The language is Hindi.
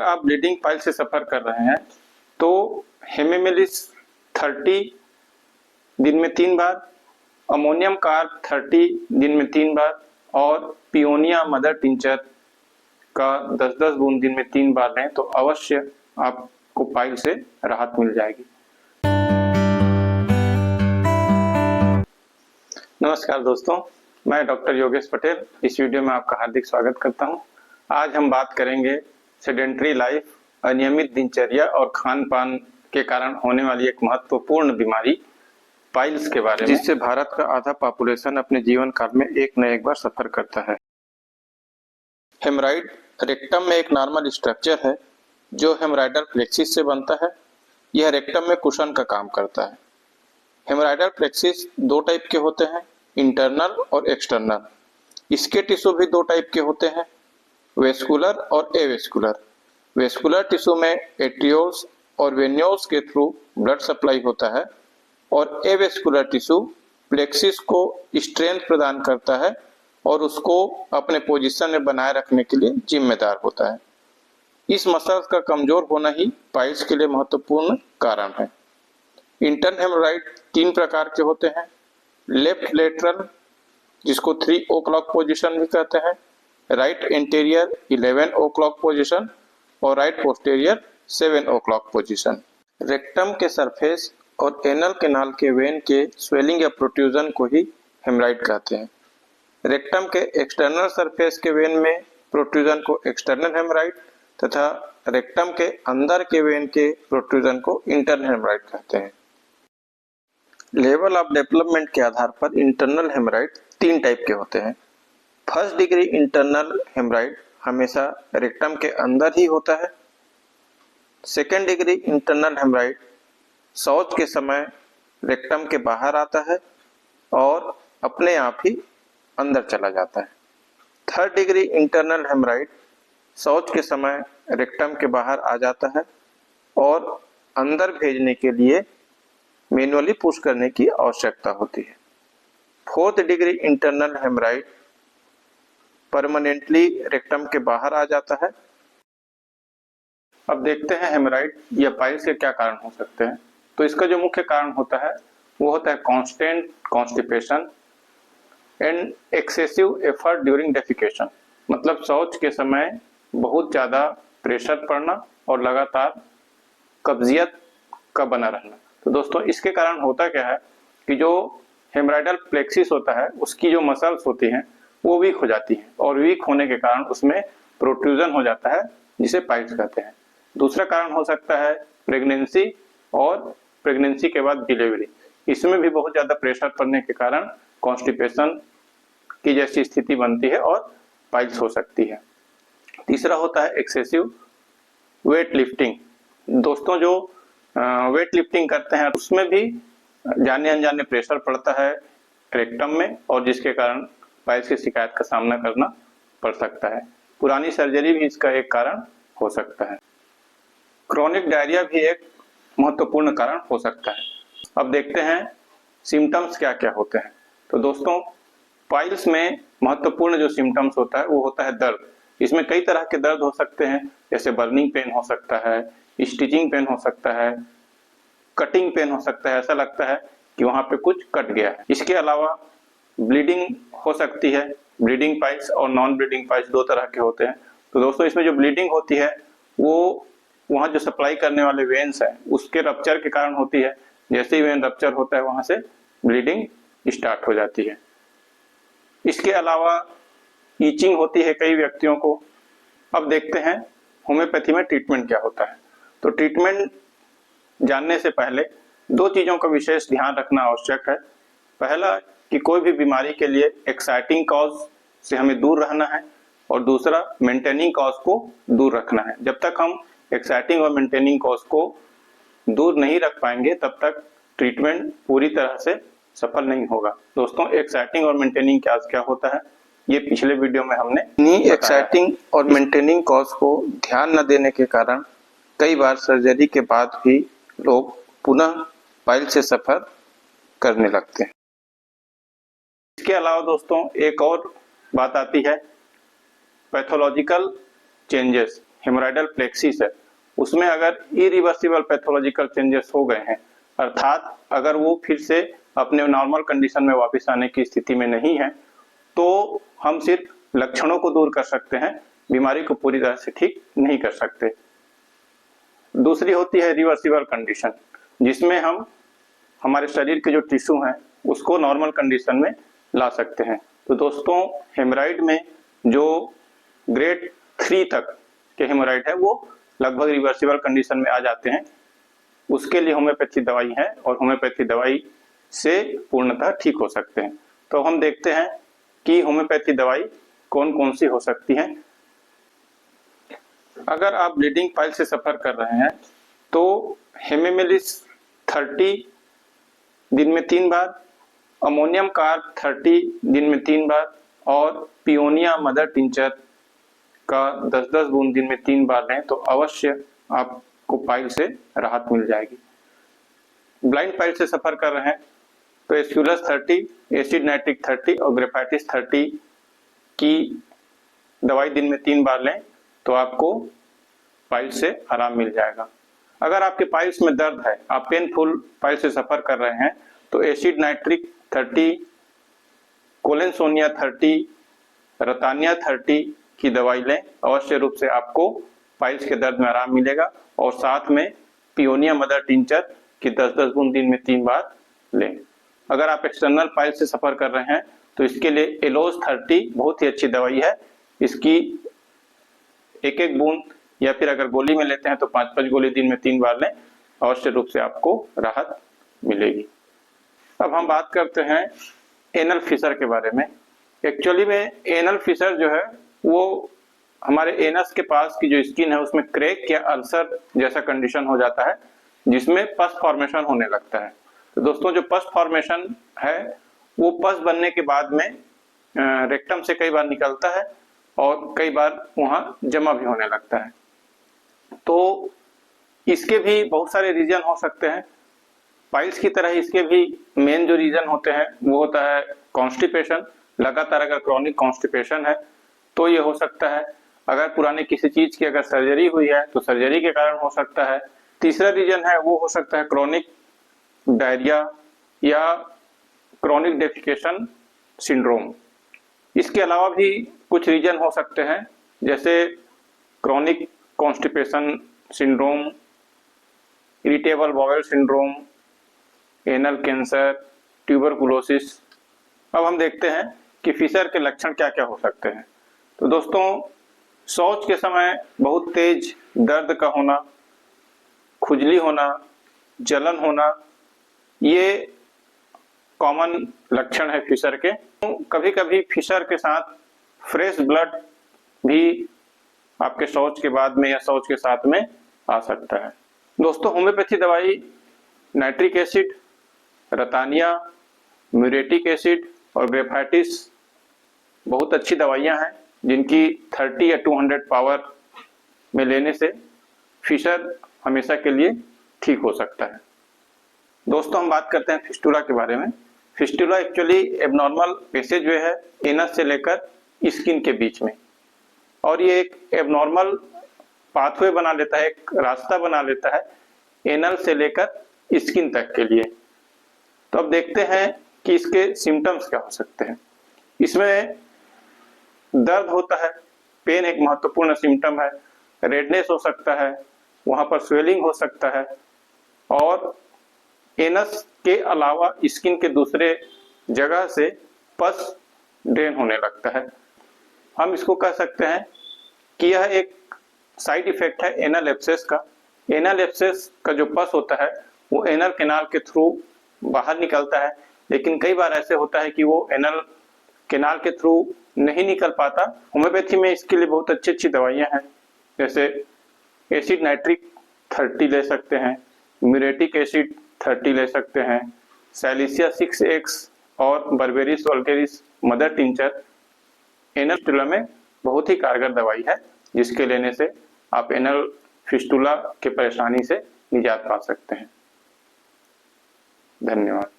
आप ब्लीडिंग पाइल से सफर कर रहे हैं तो हेमेमेलिस 30 दिन में 3 बार, अमोनियम कार्ब 30 दिन में 3 बार और पियोनिया मदर टिंचर का 10-10 बूंद दिन में 3 बार लें तो अवश्य आपको पाइल से राहत मिल जाएगी। नमस्कार दोस्तों, मैं डॉक्टर योगेश पटेल इस वीडियो में आपका हार्दिक स्वागत करता हूं। आज हम बात करेंगे सेडेंटरी लाइफ, अनियमित दिनचर्या और खान पान के कारण होने वाली एक महत्वपूर्ण बीमारी पाइल्स के बारे में, जिससे भारत का आधा पॉपुलेशन अपने जीवन काल में एक न एक बार सफर करता है। हेमराइड रेक्टम में एक नॉर्मल स्ट्रक्चर है जो हेमराइडल प्लेक्सिस से बनता है। यह रेक्टम में कुशन का काम करता है। हेमराइडल प्लेक्सिस 2 टाइप के होते हैं, इंटरनल और एक्सटर्नल। इसके टिश्यू भी 2 टाइप के होते हैं, वेस्कुलर और एवेस्कुलर। वेस्कुलर टिश्यू में एट्रियोल्स और वेन्यूल्स के थ्रू ब्लड सप्लाई होता है और एवेस्कुलर टिश्यू प्लेक्सिस को स्ट्रेंथ प्रदान करता है और उसको अपने पोजीशन में बनाए रखने के लिए जिम्मेदार होता है। इस मसल्स का कमजोर होना ही पाइल्स के लिए महत्वपूर्ण कारण है। इंटर्न हेमोराइड 3 प्रकार के होते हैं, लेफ्ट लेटरल जिसको 3 o'clock पोजीशन भी कहते हैं, राइट एंटीरियर 11 o'clock पोजीशन और right posterior 7 o'clock position. Rectum के सरफेस और एनल कैनाल के वेन के स्वेलिंग या प्रोट्रूजन को ही हेमराइड कहते हैं। रेक्टम के एक्सटर्नल सरफेस के वेन में प्रोट्रूजन को एक्सटर्नल हेमराइड तथा रेक्टम के अंदर के वेन के प्रोट्रूजन को इंटरनल हेमराइड कहते हैं। लेवल ऑफ डेवलपमेंट के आधार पर इंटरनल हेमराइड 3 टाइप के होते हैं। फर्स्ट डिग्री इंटरनल हेमराइड हमेशा रेक्टम के अंदर ही होता है। सेकेंड डिग्री इंटरनल हेमराइड शौच के समय रेक्टम के बाहर आता है और अपने आप ही अंदर चला जाता है। थर्ड डिग्री इंटरनल हेमराइड शौच के समय रेक्टम के बाहर आ जाता है और अंदर भेजने के लिए मैन्युअली पुश करने की आवश्यकता होती है। Fourth degree internal hemorrhoid permanently rectum के बाहर आ जाता है। अब देखते हैं हेमराइड या पाइल्स के क्या कारण हो सकते हैं। तो इसका जो मुख्य कारण होता है वो होता है constant constipation and excessive effort during defecation, मतलब शौच के समय बहुत ज्यादा प्रेशर पड़ना और लगातार कब्जियत का बना रहना। तो दोस्तों इसके कारण होता क्या है कि जो हेमराइडल प्लेक्सिस होता है उसकी जो मसल्स होती हैं वो वीक हो जाती हैं और वीक होने के कारण उसमें प्रोट्रूजन हो जाता है जिसे पाइल्स कहते हैं। दूसरा कारण हो सकता है प्रेगनेंसी और प्रेगनेंसी के बाद डिलीवरी। इसमें भी बहुत ज्यादा प्रेशर पड़ने के कारण कॉन्स्टिपेशन की जैसी स्थिति बनती है और पाइल्स हो सकती है। तीसरा होता है एक्सेसिव वेट लिफ्टिंग। दोस्तों जो वेट लिफ्टिंग करते हैं उसमें भी जाने अनजाने प्रेशर पड़ता है रेक्टम में और जिसके कारण पाइल्स की शिकायत का सामना करना पड़ सकता है। पुरानी सर्जरी भी इसका एक कारण हो सकता है। क्रोनिक डायरिया भी एक महत्वपूर्ण कारण हो सकता है। अब देखते हैं सिम्टम्स क्या क्या होते हैं। तो दोस्तों पाइल्स में महत्वपूर्ण जो सिम्टम्स होता है वो होता है दर्द। इसमें कई तरह के दर्द हो सकते हैं, जैसे बर्निंग पेन हो सकता है, स्टिचिंग पेन हो सकता है, कटिंग पेन हो सकता है, ऐसा लगता है कि वहां पे कुछ कट गया है। इसके अलावा ब्लीडिंग हो सकती है। ब्लीडिंग पाइल्स और नॉन ब्लीडिंग पाइल्स 2 तरह के होते हैं। तो दोस्तों इसमें जो ब्लीडिंग होती है वो वहां जो सप्लाई करने वाले वेन्स है उसके रप्चर के कारण होती है। जैसे ही वेन रप्चर होता है वहां से ब्लीडिंग स्टार्ट हो जाती है। इसके अलावा ईचिंग होती है कई व्यक्तियों को। अब देखते हैं होम्योपैथी में ट्रीटमेंट क्या होता है। तो ट्रीटमेंट जानने से पहले 2 चीजों का विशेष ध्यान रखना आवश्यक है। पहला कि कोई भी बीमारी के लिए एक्साइटिंग कॉज से हमें दूर रहना है और दूसरा मेंटेनिंग कॉज को दूर रखना है। जब तक हम एक्साइटिंग और मेंटेनिंग कॉज को दूर नहीं रख पाएंगे तब तक ट्रीटमेंट पूरी तरह से सफल नहीं होगा। दोस्तों एक्साइटिंग और मेंटेनिंग क्या होता है ये पिछले वीडियो में हमने इन्हीं एक्साइटिंग और मेंटेनिंग कॉज को ध्यान न देने के कारण कई बार सर्जरी के बाद भी लोग पुनः पाइल से सफर करने लगते हैं। इसके अलावा दोस्तों एक और बात आती है पैथोलॉजिकल चेंजेस। हेमोराइडल प्लेक्सिस है, उसमें अगर इरिवर्सिबल पैथोलॉजिकल चेंजेस हो गए हैं, अर्थात अगर वो फिर से अपने नॉर्मल कंडीशन में वापस आने की स्थिति में नहीं है, तो हम सिर्फ लक्षणों को दूर कर सकते हैं, बीमारी को पूरी तरह से ठीक नहीं कर सकते। दूसरी होती है रिवर्सिबल कंडीशन, जिसमें हम हमारे शरीर के जो टिश्यू हैं उसको नॉर्मल कंडीशन में ला सकते हैं। तो दोस्तों, हेमराइड में जो ग्रेड 3 तक के हेमराइड है वो लगभग रिवर्सिबल कंडीशन में आ जाते हैं। उसके लिए होम्योपैथी दवाई है और होम्योपैथी दवाई से पूर्णतः ठीक हो सकते हैं। तो हम देखते हैं कि होम्योपैथी दवाई कौन कौन सी हो सकती हैं। अगर आप ब्लीडिंग पाइल से सफर कर रहे हैं तो हेमेमेलिस 30 दिन में 3 बार, अमोनियम कार्ब 30 दिन में 3 बार और पियोनिया मदर टिंचर का 10-10 बूंद दिन में 3 बार लें तो अवश्य आपको पाइल से राहत मिल जाएगी। ब्लाइंड पाइल से सफर कर रहे हैं तो एस्क्यूलस 30, एसिड नाइट्रिक 30 और ग्रेफाइटिस 30 की दवाई दिन में 3 बार लें तो आपको पाइल से आराम मिल जाएगा। अगर आपके पाइल्स में दर्द है, आप पेनफुल पाइल से सफर कर रहे हैं तो एसिड नाइट्रिक 30, कोलेंसोनिया 30, रतानिया 30 की दवाई लें, अवश्य रूप से आपको पाइल्स के दर्द में आराम मिलेगा। और साथ में पियोनिया मदर टिंचर की 10-10 बूंद दिन में 3 बार लें। अगर आप एक्सटर्नल पाइल से सफर कर रहे हैं तो इसके लिए एलोज 30 बहुत ही अच्छी दवाई है। इसकी 1-1 बूंद या फिर अगर गोली में लेते हैं तो 5-5 गोली दिन में 3 बार लें, अवश्य रूप से आपको राहत मिलेगी। अब हम बात करते हैं एनल फिशर के बारे में। एक्चुअली में एनल फिशर जो है वो हमारे एनस के पास की जो स्किन है उसमें क्रैक या अल्सर जैसा कंडीशन हो जाता है, जिसमें पस फॉर्मेशन होने लगता है। तो दोस्तों, जो पस फॉर्मेशन है वो पस बनने के बाद में रेक्टम से कई बार निकलता है और कई बार वहां जमा भी होने लगता है। तो इसके भी बहुत सारे रीजन हो सकते हैं। पाइल्स की तरह इसके भी मेन जो रीजन होते हैं वो होता है कॉन्स्टिपेशन। लगातार अगर क्रॉनिक कॉन्स्टिपेशन है तो ये हो सकता है। अगर पुराने किसी चीज की अगर सर्जरी हुई है तो सर्जरी के कारण हो सकता है। तीसरा रीजन है वो हो सकता है क्रॉनिक डायरिया या क्रॉनिक डेफिकेशन सिंड्रोम। इसके अलावा भी कुछ रीजन हो सकते हैं, जैसे chronic constipation syndrome, irritable bowel syndrome, anal cancer, tuberculosis. अब हम देखते हैं कि फिशर के लक्षण क्या क्या हो सकते हैं। तो दोस्तों, शौच के समय बहुत तेज दर्द का होना, खुजली होना, जलन होना, ये कॉमन लक्षण है फिशर के। कभी कभी फिशर के साथ फ्रेश ब्लड भी आपके शौच के बाद में या शौच के साथ में आ सकता है। दोस्तों, होम्योपैथी दवाई नाइट्रिक एसिड, रतानिया, म्यूरेटिक एसिड और ग्रेफाइटिस बहुत अच्छी दवाइयां हैं, जिनकी 30 या 200 पावर में लेने से फिशर हमेशा के लिए ठीक हो सकता है। दोस्तों, हम बात करते हैं फिस्टुला के बारे में। फिस्टुला एक्चुअली एबनॉर्मल पैसेज वे है एनस से लेकर स्किन के बीच में, और ये एक एबनॉर्मल पाथवे बना लेता है, एक रास्ता बना लेता है एनल से लेकर स्किन तक के लिए। तो अब देखते हैं कि इसके सिम्टम्स क्या हो सकते हैं। इसमें दर्द होता है, पेन एक महत्वपूर्ण सिम्टम है। रेडनेस हो सकता है, वहां पर स्वेलिंग हो सकता है और एनस के अलावा स्किन के दूसरे जगह से पस ड्रेन होने लगता है। हम इसको कह सकते हैं कि यह एक साइड इफेक्ट है एनल एब्सेस का। एनल एब्सेस का जो पस होता है वो एनल कैनाल के थ्रू बाहर निकलता है, लेकिन कई बार ऐसे होता है कि वो एनल कैनाल के थ्रू नहीं निकल पाता। होम्योपैथी में इसके लिए बहुत अच्छी अच्छी दवाइयां हैं, जैसे एसिड नाइट्रिक 30 ले सकते हैं, म्यूरेटिक एसिड 30 ले सकते हैं, सैलिसिया 6X और berberis vulgaris mother tincture anal fistula में बहुत ही कारगर दवाई है, जिसके लेने से आप एनल फिस्टुला के परेशानी से निजात पा सकते हैं। धन्यवाद।